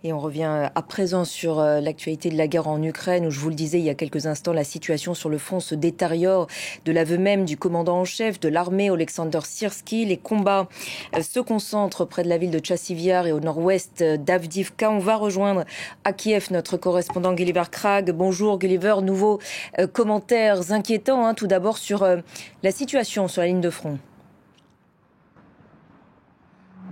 Et on revient à présent sur l'actualité de la guerre en Ukraine, où je vous le disais il y a quelques instants, la situation sur le front se détériore de l'aveu même du commandant en chef de l'armée, Oleksandr Syrskyi. Les combats se concentrent près de la ville de Tchassiviar et au nord-ouest d'Avdiivka. On va rejoindre à Kiev notre correspondant Gulliver Krag. Bonjour Gulliver, nouveaux commentaires inquiétants tout d'abord sur la situation sur la ligne de front.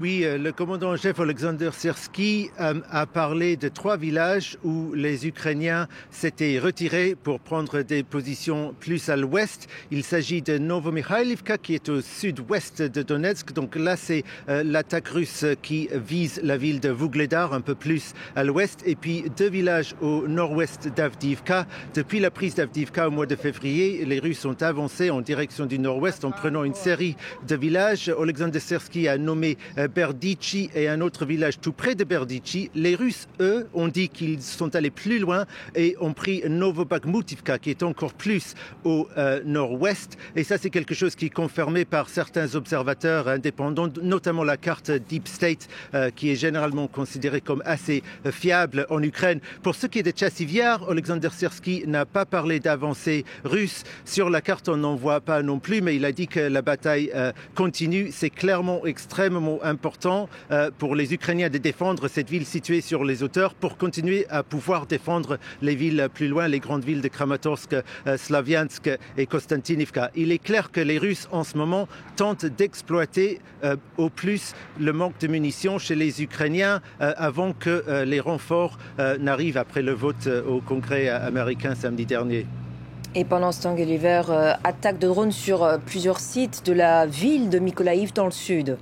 Oui, le commandant en chef Oleksandr Syrskyi a parlé de 3 villages où les Ukrainiens s'étaient retirés pour prendre des positions plus à l'ouest. Il s'agit de Novomykhaïlivka qui est au sud-ouest de Donetsk. Donc là, c'est l'attaque russe qui vise la ville de Vuhledar un peu plus à l'ouest. Et puis 2 villages au nord-ouest d'Avdiivka. Depuis la prise d'Avdiivka au mois de février, les Russes ont avancé en direction du nord-ouest en prenant une série de villages. Oleksandr Syrskyi a nommé Berdichi et un autre village tout près de Berdichi. Les Russes, eux, ont dit qu'ils sont allés plus loin et ont pris Novobakhmutivka, qui est encore plus au nord-ouest. Et ça, c'est quelque chose qui est confirmé par certains observateurs indépendants, notamment la carte Deep State, qui est généralement considérée comme assez fiable en Ukraine. Pour ce qui est de Tchassiviar, Oleksandr Syrskyi n'a pas parlé d'avancée russe. Sur la carte, on n'en voit pas non plus, mais il a dit que la bataille continue. C'est clairement extrêmement important pour les Ukrainiens de défendre cette ville située sur les hauteurs pour continuer à pouvoir défendre les villes plus loin, les grandes villes de Kramatorsk, Slaviansk et Konstantinivka. Il est clair que les Russes en ce moment tentent d'exploiter au plus le manque de munitions chez les Ukrainiens avant que les renforts n'arrivent après le vote au Congrès américain samedi dernier. Et pendant ce temps, Gulliver, attaque de drones sur plusieurs sites de la ville de Mykolaïv dans le sud.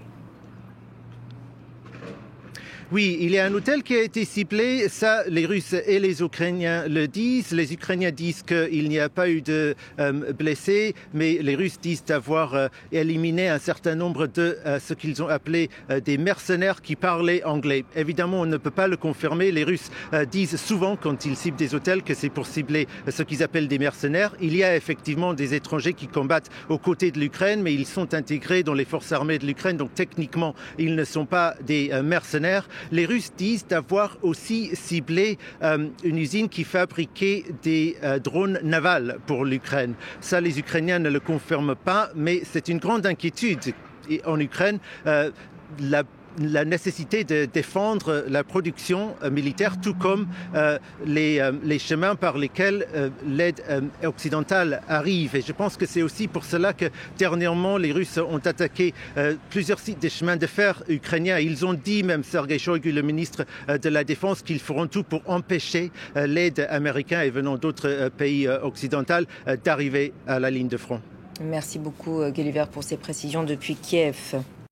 Oui, il y a un hôtel qui a été ciblé. Ça, les Russes et les Ukrainiens le disent. Les Ukrainiens disent qu'il n'y a pas eu de blessés, mais les Russes disent avoir éliminé un certain nombre de ce qu'ils ont appelé des mercenaires qui parlaient anglais. Évidemment, on ne peut pas le confirmer. Les Russes disent souvent, quand ils ciblent des hôtels, que c'est pour cibler ce qu'ils appellent des mercenaires. Il y a effectivement des étrangers qui combattent aux côtés de l'Ukraine, mais ils sont intégrés dans les forces armées de l'Ukraine. Donc techniquement, ils ne sont pas des mercenaires. Les Russes disent avoir aussi ciblé une usine qui fabriquait des drones navals pour l'Ukraine. Ça, les Ukrainiens ne le confirment pas, mais c'est une grande inquiétude en Ukraine. La nécessité de défendre la production militaire, tout comme les chemins par lesquels l'aide occidentale arrive. Et je pense que c'est aussi pour cela que dernièrement, les Russes ont attaqué plusieurs sites des chemins de fer ukrainiens. Ils ont dit, même Sergei Shoigu, le ministre de la Défense, qu'ils feront tout pour empêcher l'aide américaine et venant d'autres pays occidentaux d'arriver à la ligne de front. Merci beaucoup, Gulliver, pour ces précisions depuis Kiev.